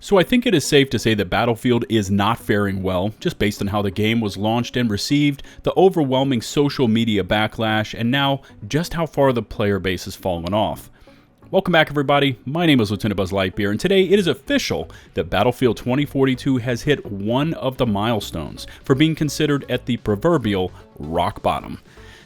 So I think it is safe to say that Battlefield is not faring well, just based on how the game was launched and received, the overwhelming social media backlash, and now just how far the player base has fallen off. Welcome back, everybody. My name is LtBuzzLitebeer, and today it is official that Battlefield 2042 has hit one of the milestones for being considered at the proverbial rock bottom.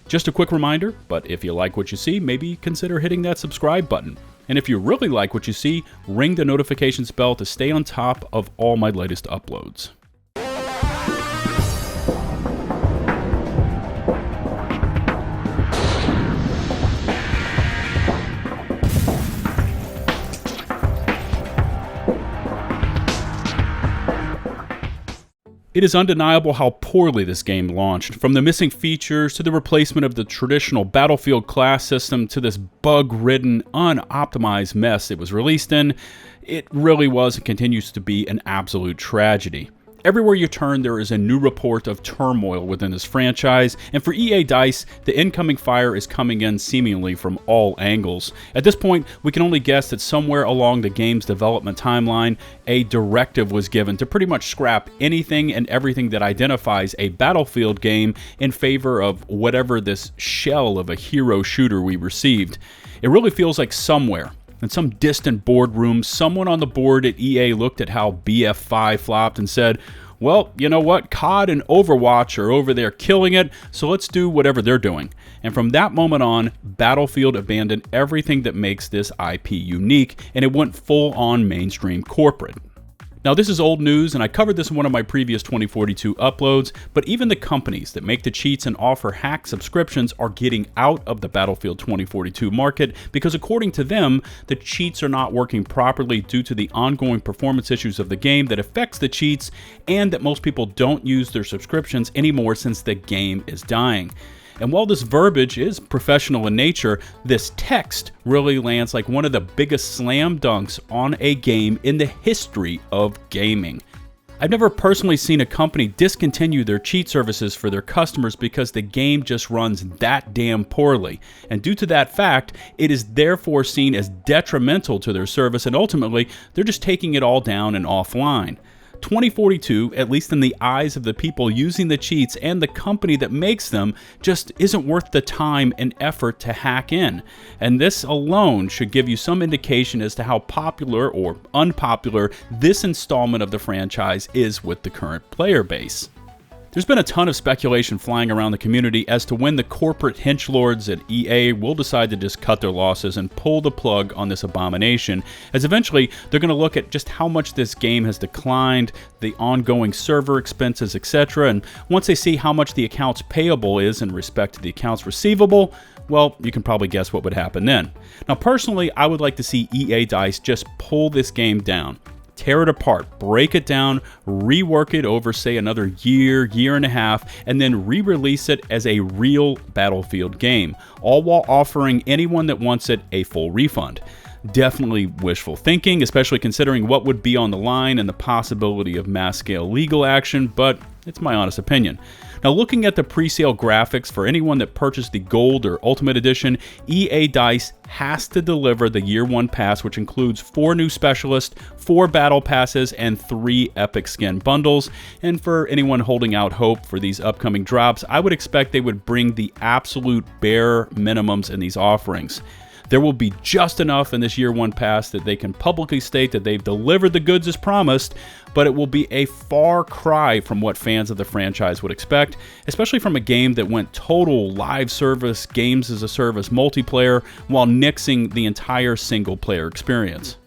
Just a quick reminder, but if you like what you see, maybe consider hitting that subscribe button. And if you really like what you see, ring the notifications bell to stay on top of all my latest uploads. It is undeniable how poorly this game launched, from the missing features to the replacement of the traditional Battlefield class system to this bug-ridden, unoptimized mess it was released in. It really was and continues to be an absolute tragedy. Everywhere you turn, there is a new report of turmoil within this franchise, and for EA DICE, the incoming fire is coming in seemingly from all angles. At this point, we can only guess that somewhere along the game's development timeline, a directive was given to pretty much scrap anything and everything that identifies a Battlefield game in favor of whatever this shell of a hero shooter we received. It really feels like somewhere, in some distant boardroom, someone on the board at EA looked at how BF5 flopped and said, well, you know what, COD and Overwatch are over there killing it, so let's do whatever they're doing. And from that moment on, Battlefield abandoned everything that makes this IP unique, and it went full-on mainstream corporate. Now, this is old news, and I covered this in one of my previous 2042 uploads, but even the companies that make the cheats and offer hack subscriptions are getting out of the Battlefield 2042 market because, according to them, the cheats are not working properly due to the ongoing performance issues of the game that affects the cheats, and that most people don't use their subscriptions anymore since the game is dying. And while this verbiage is professional in nature, this text really lands like one of the biggest slam dunks on a game in the history of gaming. I've never personally seen a company discontinue their cheat services for their customers because the game just runs that damn poorly. And due to that fact, it is therefore seen as detrimental to their service, and ultimately, they're just taking it all down and offline. 2042, at least in the eyes of the people using the cheats and the company that makes them, just isn't worth the time and effort to hack in. And this alone should give you some indication as to how popular or unpopular this installment of the franchise is with the current player base. There's been a ton of speculation flying around the community as to when the corporate henchlords at EA will decide to just cut their losses and pull the plug on this abomination, as eventually they're going to look at just how much this game has declined, the ongoing server expenses, etc., and once they see how much the accounts payable is in respect to the accounts receivable, well, you can probably guess what would happen then. Now, personally, I would like to see EA DICE just pull this game down. Tear it apart, break it down, rework it over, say, another year, year and a half, and then re-release it as a real Battlefield game, all while offering anyone that wants it a full refund. Definitely wishful thinking, especially considering what would be on the line and the possibility of mass-scale legal action, but it's my honest opinion. Now, looking at the pre-sale graphics for anyone that purchased the Gold or Ultimate Edition, EA DICE has to deliver the Year 1 Pass, which includes 4 new Specialists, 4 Battle Passes, and 3 Epic Skin Bundles. And for anyone holding out hope for these upcoming drops, I would expect they would bring the absolute bare minimums in these offerings. There will be just enough in this Year 1 Pass that they can publicly state that they've delivered the goods as promised, but it will be a far cry from what fans of the franchise would expect, especially from a game that went total live service, games as a service multiplayer, while nixing the entire single player experience.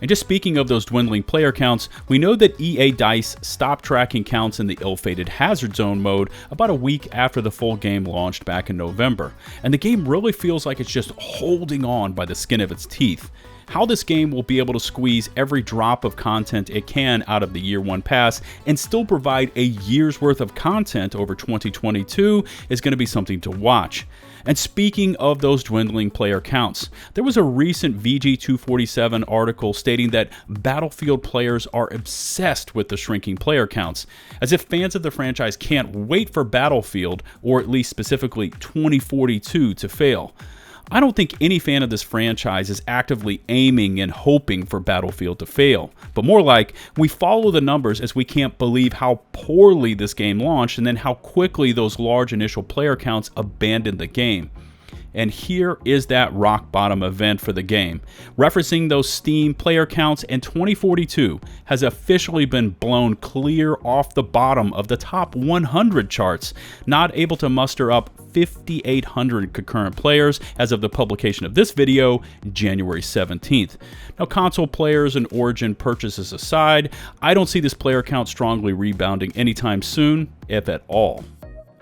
And just speaking of those dwindling player counts, we know that EA DICE stopped tracking counts in the ill-fated Hazard Zone mode about a week after the full game launched back in November, and the game really feels like it's just holding on by the skin of its teeth. How this game will be able to squeeze every drop of content it can out of the Year 1 Pass and still provide a year's worth of content over 2022 is going to be something to watch. And speaking of those dwindling player counts, there was a recent VG247 article stating that Battlefield players are obsessed with the shrinking player counts, as if fans of the franchise can't wait for Battlefield, or at least specifically 2042, to fail. I don't think any fan of this franchise is actively aiming and hoping for Battlefield to fail, but more like we follow the numbers as we can't believe how poorly this game launched and then how quickly those large initial player counts abandoned the game. And here is that rock bottom event for the game. Referencing those Steam player counts, and 2042 has officially been blown clear off the bottom of the top 100 charts, not able to muster up 5,800 concurrent players as of the publication of this video, January 17th. Now, console players and Origin purchases aside, I don't see this player count strongly rebounding anytime soon, if at all.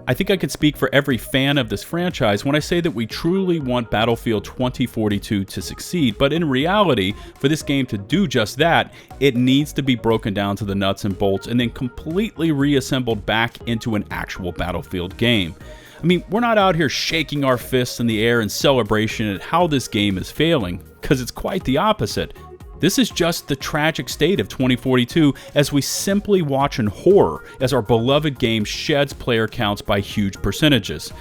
I think I can speak for every fan of this franchise when I say that we truly want Battlefield 2042 to succeed, but in reality, for this game to do just that, it needs to be broken down to the nuts and bolts and then completely reassembled back into an actual Battlefield game. I mean, we're not out here shaking our fists in the air in celebration at how this game is failing, because it's quite the opposite. This is just the tragic state of 2042 as we simply watch in horror as our beloved game sheds player counts by huge percentages.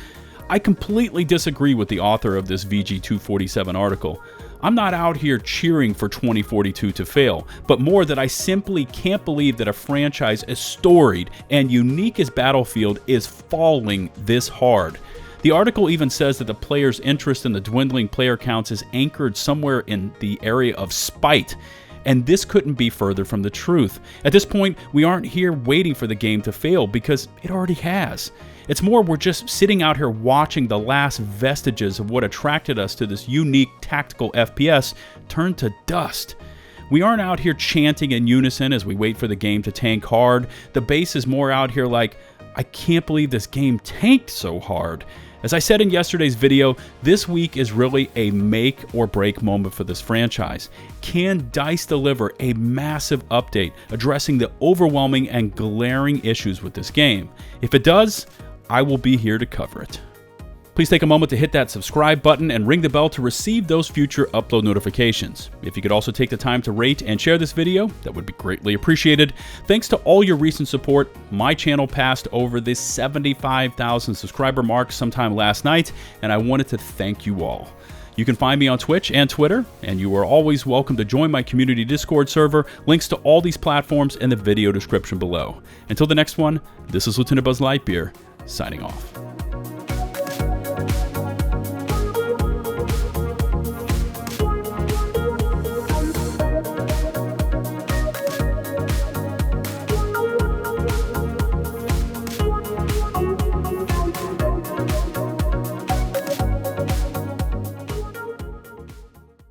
I completely disagree with the author of this VG247 article. I'm not out here cheering for 2042 to fail, but more that I simply can't believe that a franchise as storied and unique as Battlefield is falling this hard. The article even says that the players' interest in the dwindling player counts is anchored somewhere in the area of spite, and this couldn't be further from the truth. At this point, we aren't here waiting for the game to fail because it already has. It's more we're just sitting out here watching the last vestiges of what attracted us to this unique tactical FPS turn to dust. We aren't out here chanting in unison as we wait for the game to tank hard. The base is more out here like, I can't believe this game tanked so hard. As I said in yesterday's video, this week is really a make or break moment for this franchise. Can DICE deliver a massive update addressing the overwhelming and glaring issues with this game? If it does, I will be here to cover it. Please take a moment to hit that subscribe button and ring the bell to receive those future upload notifications. If you could also take the time to rate and share this video, that would be greatly appreciated. Thanks to all your recent support, my channel passed over this 75,000 subscriber mark sometime last night, and I wanted to thank you all. You can find me on Twitch and Twitter, and you are always welcome to join my community Discord server. Links to all these platforms in the video description below. Until the next one, this is LtBuzzLitebeer, signing off.